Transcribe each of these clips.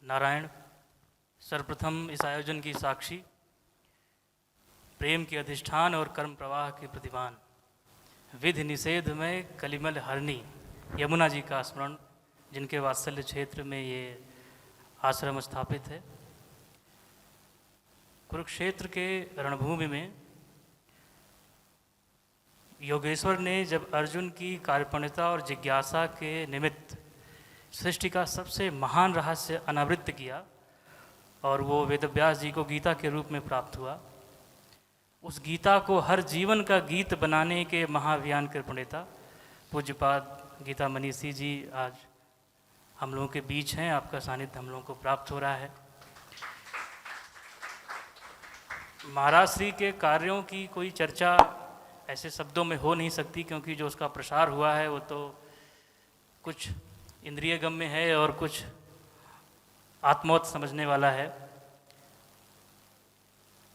नारायण। सर्वप्रथम इस आयोजन की साक्षी, प्रेम के अधिष्ठान और कर्म प्रवाह के प्रतिमान, विधि निषेध में कलिमल हरणी यमुना जी का स्मरण, जिनके वात्सल्य क्षेत्र में ये आश्रम स्थापित है। कुरुक्षेत्र के रणभूमि में योगेश्वर ने जब अर्जुन की कार्पण्यता और जिज्ञासा के निमित्त सृष्टि का सबसे महान रहस्य अनावृत किया और वो वेदव्यास जी को गीता के रूप में प्राप्त हुआ, उस गीता को हर जीवन का गीत बनाने के महाअभियान के प्रणेता पूज्यपाद गीता मनीषी जी आज हम लोगों के बीच हैं। आपका सानिध्य हम लोगों को प्राप्त हो रहा है। महाराज श्री के कार्यों की कोई चर्चा ऐसे शब्दों में हो नहीं सकती, क्योंकि जो उसका प्रसार हुआ है वो तो कुछ इंद्रिय गम्य है और कुछ आत्मोत समझने वाला है।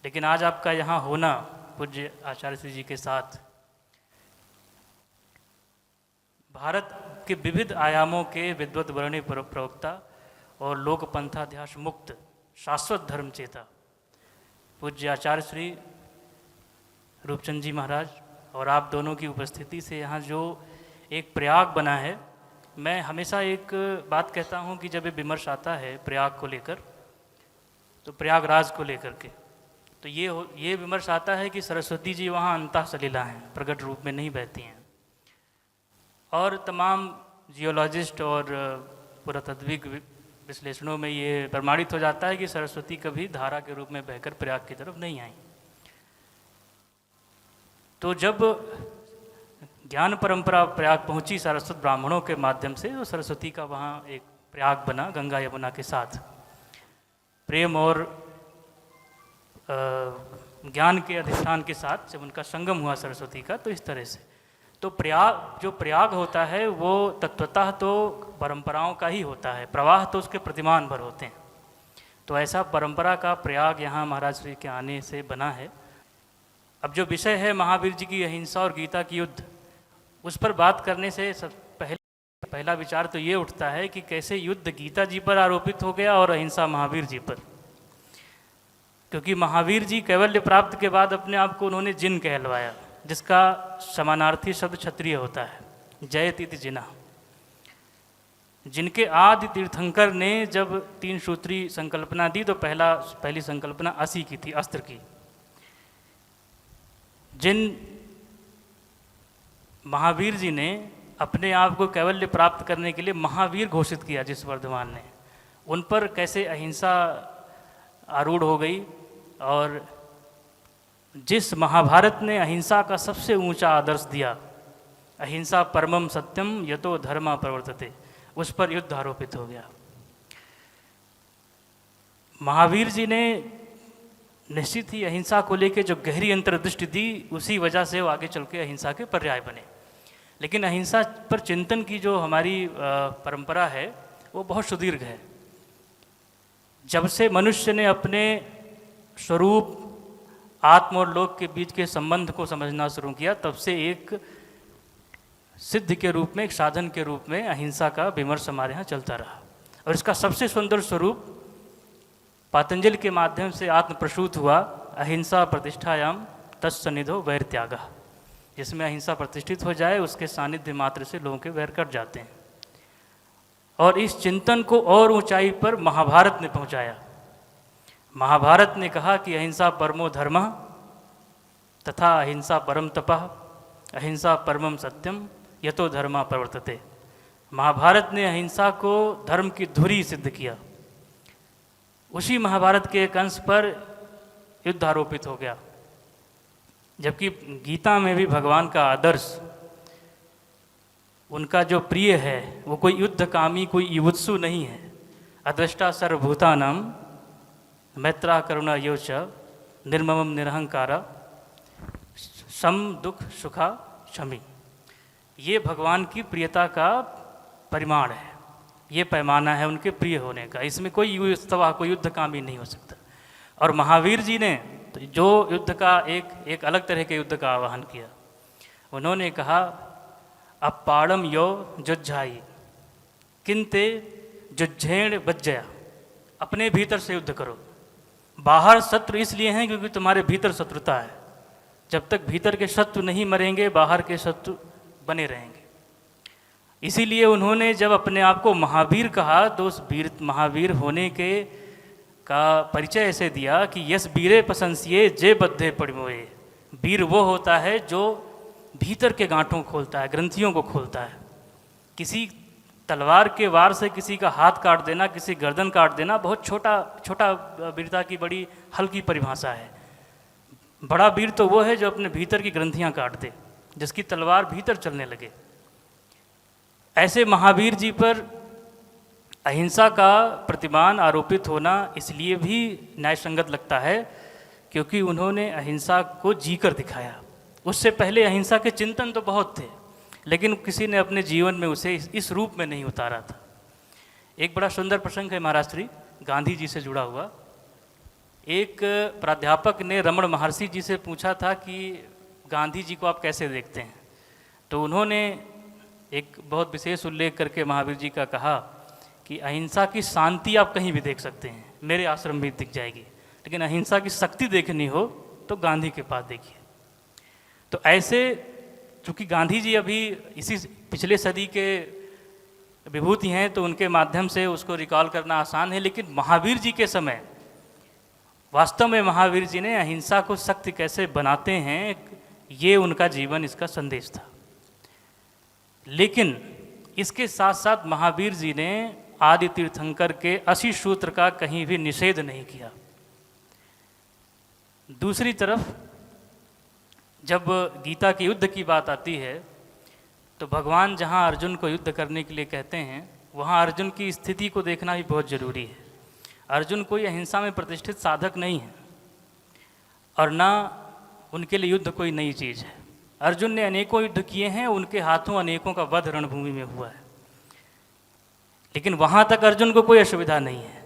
लेकिन आज आपका यहाँ होना पूज्य आचार्य श्री जी के साथ भारत के विविध आयामों के विद्वत वर्णी प्रवक्ता और लोक पंथाध्यास मुक्त शाश्वत धर्म चेता पूज्य आचार्य श्री रूपचंद जी महाराज और आप दोनों की उपस्थिति से यहाँ जो एक प्रयाग बना है, मैं हमेशा एक बात कहता हूँ कि जब ये विमर्श आता है प्रयाग को लेकर, तो प्रयागराज को लेकर के, तो ये विमर्श आता है कि सरस्वती जी वहाँ अंतः सलीला हैं, प्रकट रूप में नहीं बहती हैं। और तमाम जियोलॉजिस्ट और पुरातत्विक विश्लेषणों में ये प्रमाणित हो जाता है कि सरस्वती कभी धारा के रूप में बहकर प्रयाग की तरफ नहीं आई। तो जब ज्ञान परंपरा प्रयाग पहुंची सारस्वत ब्राह्मणों के माध्यम से, तो सरस्वती का वहाँ एक प्रयाग बना गंगा यमुना के साथ। प्रेम और ज्ञान के अधिष्ठान के साथ जब उनका संगम हुआ सरस्वती का, तो इस तरह से तो प्रयाग होता है वो तत्वतः तो परंपराओं का ही होता है, प्रवाह तो उसके प्रतिमान भर होते हैं। तो ऐसा परंपरा का प्रयाग यहाँ महाराज श्री के आने से बना है। अब जो विषय है महावीर जी की अहिंसा और गीता की युद्ध, उस पर बात करने से पहला विचार तो ये उठता है कि कैसे युद्ध गीता जी पर आरोपित हो गया और अहिंसा महावीर जी पर। क्योंकि महावीर जी कैवल्य प्राप्त के बाद अपने आप को उन्होंने जिन कहलवाया, जिसका समानार्थी शब्द क्षत्रिय होता है, जयतीति जिना। जिनके आदि तीर्थंकर ने जब 3 सूत्री संकल्पना दी तो पहली संकल्पना असी की थी, अस्त्र की। जिन महावीर जी ने अपने आप को कैवल्य प्राप्त करने के लिए महावीर घोषित किया, जिस वर्धमान ने, उन पर कैसे अहिंसा आरूढ़ हो गई। और जिस महाभारत ने अहिंसा का सबसे ऊंचा आदर्श दिया, अहिंसा परमम सत्यम यतो धर्मा प्रवर्तते, उस पर युद्ध आरोपित हो गया। महावीर जी ने निश्चित ही अहिंसा को लेकर जो गहरी अंतर्दृष्टि दी, उसी वजह से वो आगे चल के अहिंसा के पर्याय बने। लेकिन अहिंसा पर चिंतन की जो हमारी परंपरा है वो बहुत सुदीर्घ है। जब से मनुष्य ने अपने स्वरूप, आत्म और लोक के बीच के संबंध को समझना शुरू किया, तब से एक सिद्ध के रूप में, एक साधन के रूप में अहिंसा का विमर्श हमारे यहाँ चलता रहा। और इसका सबसे सुंदर स्वरूप पातंजलि के माध्यम से आत्म प्रसूत हुआ, अहिंसा प्रतिष्ठायाम तत्सन्निधो वैर त्यागा। जिसमें अहिंसा प्रतिष्ठित हो जाए, उसके सानिध्य मात्र से लोगों के वैर कट जाते हैं। और इस चिंतन को और ऊंचाई पर महाभारत ने पहुंचाया। महाभारत ने कहा कि अहिंसा परमो धर्मः तथा अहिंसा परम तपः, अहिंसा परमम सत्यम यतो धर्मा प्रवर्तते। महाभारत ने अहिंसा को धर्म की धुरी सिद्ध किया। उसी महाभारत के एक अंश पर युद्ध आरोपित हो गया। जबकि गीता में भी भगवान का आदर्श, उनका जो प्रिय है, वो कोई युद्धकामी, कोई युवत्सु नहीं है। अद्रष्टा सर्वभूतानां मैत्रा करुणा योच निर्ममम निरहंकारा सम दुख सुखा क्षमी। ये भगवान की प्रियता का परिमाण है, ये पैमाना है उनके प्रिय होने का। इसमें कोई युद्धकामी नहीं हो सकता। और महावीर जी ने तो जो युद्ध का एक अलग तरह के युद्ध का आह्वान किया। उन्होंने कहा, अपाड़म यो जुज्झाई किंते जुज्झेण बज्जया अपने भीतर से युद्ध करो। बाहर शत्रु इसलिए हैं क्योंकि तुम्हारे भीतर शत्रुता है। जब तक भीतर के शत्रु नहीं मरेंगे, बाहर के शत्रु बने रहेंगे। इसीलिए उन्होंने जब अपने आप को महावीर कहा तो उस महावीर होने के का परिचय ऐसे दिया कि यस वीरे प्रशंसिए जे बद्धे पड़मोए। वीर वो होता है जो भीतर के गांठों को खोलता है, ग्रंथियों को खोलता है। किसी तलवार के वार से किसी का हाथ काट देना, किसी गर्दन काट देना बहुत छोटा वीरता की बड़ी हल्की परिभाषा है। बड़ा वीर तो वो है जो अपने भीतर की ग्रंथियां काट दे, जिसकी तलवार भीतर चलने लगे। ऐसे महावीर जी पर अहिंसा का प्रतिमान आरोपित होना इसलिए भी न्यायसंगत लगता है क्योंकि उन्होंने अहिंसा को जीकर दिखाया। उससे पहले अहिंसा के चिंतन तो बहुत थे, लेकिन किसी ने अपने जीवन में उसे इस रूप में नहीं उतारा था। एक बड़ा सुंदर प्रसंग है महाराज श्री गांधी जी से जुड़ा हुआ। एक प्राध्यापक ने रमण महर्षि जी से पूछा था कि गांधी जी को आप कैसे देखते हैं, तो उन्होंने एक बहुत विशेष उल्लेख करके महावीर जी का कहा कि अहिंसा की शांति आप कहीं भी देख सकते हैं, मेरे आश्रम भी दिख जाएगी, लेकिन अहिंसा की शक्ति देखनी हो तो गांधी के पास देखिए। तो ऐसे चूँकि गांधी जी अभी इसी पिछले सदी के विभूति हैं तो उनके माध्यम से उसको रिकॉल करना आसान है, लेकिन महावीर जी के समय वास्तव में महावीर जी ने अहिंसा को शक्ति कैसे बनाते हैं, ये उनका जीवन इसका संदेश था। लेकिन इसके साथ साथ महावीर जी ने आदि तीर्थंकर के 80 सूत्र का कहीं भी निषेध नहीं किया। दूसरी तरफ जब गीता के युद्ध की बात आती है तो भगवान जहाँ अर्जुन को युद्ध करने के लिए कहते हैं वहाँ अर्जुन की स्थिति को देखना भी बहुत जरूरी है। अर्जुन कोई अहिंसा में प्रतिष्ठित साधक नहीं है और ना उनके लिए युद्ध कोई नई चीज़ है। अर्जुन ने अनेकों युद्ध किए हैं, उनके हाथों अनेकों का वध रणभूमि में हुआ है, लेकिन वहाँ तक अर्जुन को कोई असुविधा नहीं है।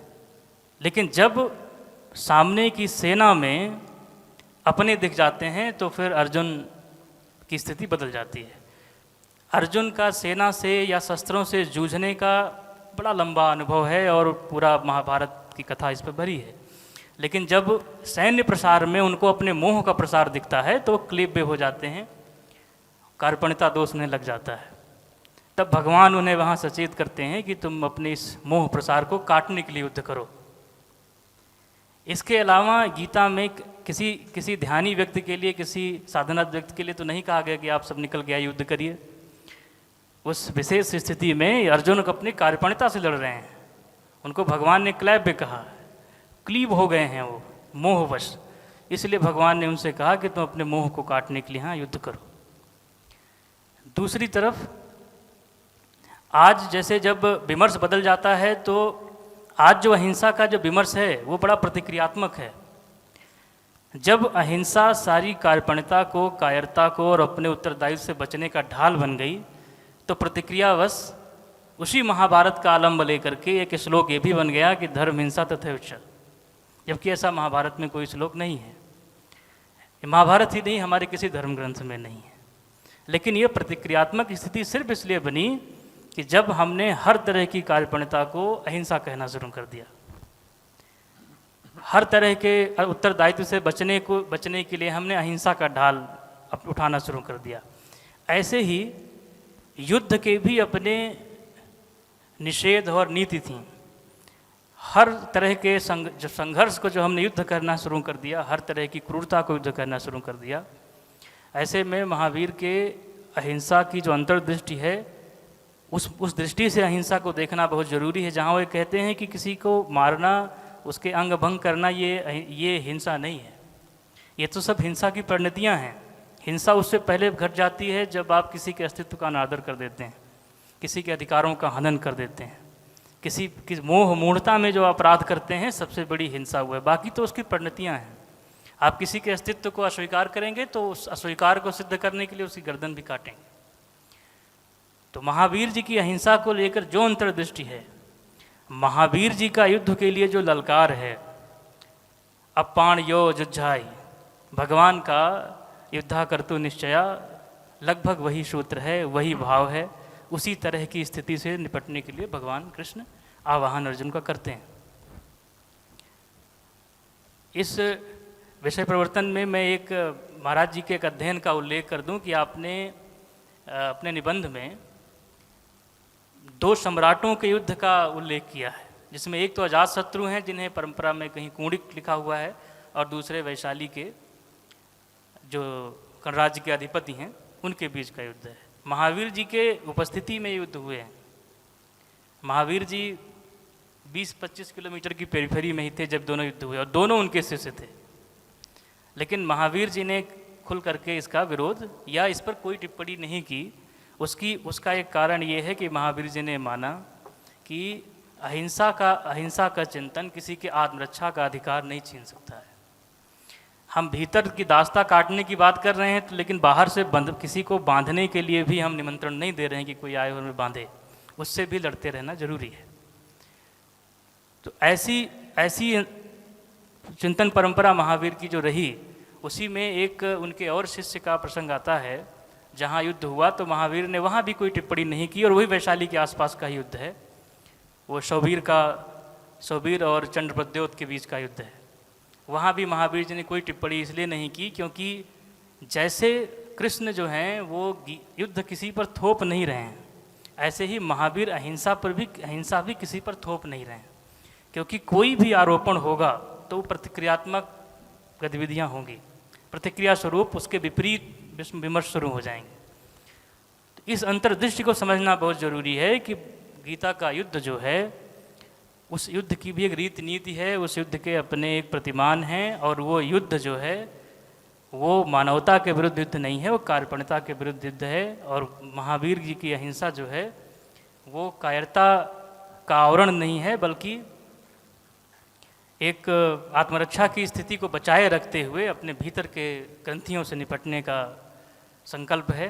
लेकिन जब सामने की सेना में अपने दिख जाते हैं तो फिर अर्जुन की स्थिति बदल जाती है। अर्जुन का सेना से या शस्त्रों से जूझने का बड़ा लंबा अनुभव है और पूरा महाभारत की कथा इस पर भरी है, लेकिन जब सैन्य प्रसार में उनको अपने मोह का प्रसार दिखता है तो क्लीब्य हो जाते हैं, कार्पण्यता दोष उन्हें लग जाता है। तब भगवान उन्हें वहाँ सचेत करते हैं कि तुम अपने इस मोह प्रसार को काटने के लिए युद्ध करो। इसके अलावा गीता में किसी ध्यानी व्यक्ति के लिए, किसी साधना व्यक्ति के लिए तो नहीं कहा गया कि आप सब निकल गया युद्ध करिए। उस विशेष स्थिति में अर्जुन को अपनी कार्पण्यता से लड़ रहे हैं, उनको भगवान ने क्लैब्य कहा, क्लीब हो गए हैं वो मोहवश, इसलिए भगवान ने उनसे कहा कि तुम अपने मोह को काटने के लिए यहाँ युद्ध करो। दूसरी तरफ आज जैसे जब विमर्श बदल जाता है तो आज जो अहिंसा का जो विमर्श है वो बड़ा प्रतिक्रियात्मक है। जब अहिंसा सारी कार्पण्यता को, कायरता को और अपने उत्तरदायित्व से बचने का ढाल बन गई तो प्रतिक्रियावश उसी महाभारत का आलम्ब लेकर के एक श्लोक ये भी बन गया कि धर्म हिंसा तथैवच, जबकि ऐसा महाभारत में कोई श्लोक नहीं है। महाभारत ही नहीं, हमारे किसी धर्म ग्रंथ में नहीं है। लेकिन ये प्रतिक्रियात्मक स्थिति सिर्फ इसलिए बनी कि जब हमने हर तरह की कार्पण्यता को अहिंसा कहना शुरू कर दिया, हर तरह के उत्तरदायित्व से बचने के लिए हमने अहिंसा का ढाल उठाना शुरू कर दिया। ऐसे ही युद्ध के भी अपने निषेध और नीति थी। हर तरह के संघर्ष को जो हमने युद्ध करना शुरू कर दिया, हर तरह की क्रूरता को युद्ध करना शुरू कर दिया। ऐसे में महावीर के अहिंसा की जो अंतर्दृष्टि है उस दृष्टि से अहिंसा को देखना बहुत ज़रूरी है। जहाँ वे कहते हैं कि किसी को मारना, उसके अंग भंग करना ये हिंसा नहीं है, ये तो सब हिंसा की परिणतियाँ हैं। हिंसा उससे पहले घट जाती है जब आप किसी के अस्तित्व का अनादर कर देते हैं, किसी के अधिकारों का हनन कर देते हैं, किसी मूढ़ता में जो अपराध करते हैं, सबसे बड़ी हिंसा हुआ है। बाकी तो उसकी परिणतियाँ हैं। आप किसी के अस्तित्व को अस्वीकार करेंगे तो उस अस्वीकार को सिद्ध करने के लिए उसकी गर्दन भी काटेंगे। तो महावीर जी की अहिंसा को लेकर जो अंतर्दृष्टि है, महावीर जी का युद्ध के लिए जो ललकार है, अपाण यो जुझाई, भगवान का युद्धा कर्तु निश्चया, लगभग वही सूत्र है, वही भाव है। उसी तरह की स्थिति से निपटने के लिए भगवान कृष्ण आवाहन अर्जुन का करते हैं। इस विषय प्रवर्तन में मैं एक महाराज जी के एक अध्ययन का उल्लेख कर दूं कि आपने अपने निबंध में 2 सम्राटों के युद्ध का उल्लेख किया है, जिसमें एक तो अजातशत्रु हैं जिन्हें परंपरा में कहीं कुणिक लिखा हुआ है, और दूसरे वैशाली के जो गणराज्य के अधिपति हैं उनके बीच का युद्ध है। महावीर जी के उपस्थिति में युद्ध हुए हैं। महावीर जी 20-25 किलोमीटर की पेरीफेरी में ही थे जब दोनों युद्ध हुए, और दोनों उनके शिष्य थे। लेकिन महावीर जी ने खुल करके इसका विरोध या इस पर कोई टिप्पणी नहीं की। उसका एक कारण ये है कि महावीर जी ने माना कि अहिंसा का चिंतन किसी के आत्मरक्षा का अधिकार नहीं छीन सकता है। हम भीतर की दास्ता काटने की बात कर रहे हैं तो, लेकिन बाहर से किसी को बांधने के लिए भी हम निमंत्रण नहीं दे रहे हैं कि कोई आए और हमें बांधे, उससे भी लड़ते रहना जरूरी है। तो ऐसी चिंतन परंपरा महावीर की जो रही, उसी में एक उनके और शिष्य का प्रसंग आता है जहाँ युद्ध हुआ तो महावीर ने वहाँ भी कोई टिप्पणी नहीं की, और वही वैशाली के आसपास का युद्ध है। वो शौबीर और चंद्रप्रद्योत के बीच का युद्ध है। वहाँ भी महावीर जी ने कोई टिप्पणी इसलिए नहीं की क्योंकि जैसे कृष्ण जो हैं वो युद्ध किसी पर थोप नहीं रहे हैं, ऐसे ही महावीर अहिंसा भी किसी पर थोप नहीं रहे हैं। क्योंकि कोई भी आरोपण होगा तो प्रतिक्रियात्मक गतिविधियाँ होंगी, प्रतिक्रिया स्वरूप उसके विपरीत विमर्श शुरू हो जाएंगे। तो इस अंतर्दृष्टि को समझना बहुत ज़रूरी है कि गीता का युद्ध जो है, उस युद्ध की भी एक रीति नीति है, उस युद्ध के अपने एक प्रतिमान हैं, और वो युद्ध जो है वो मानवता के विरुद्ध युद्ध नहीं है, वो कार्पण्यता के विरुद्ध युद्ध है। और महावीर जी की अहिंसा जो है वो कायरता का आवरण नहीं है, बल्कि एक आत्मरक्षा की स्थिति को बचाए रखते हुए अपने भीतर के ग्रंथियों से निपटने का संकल्प है।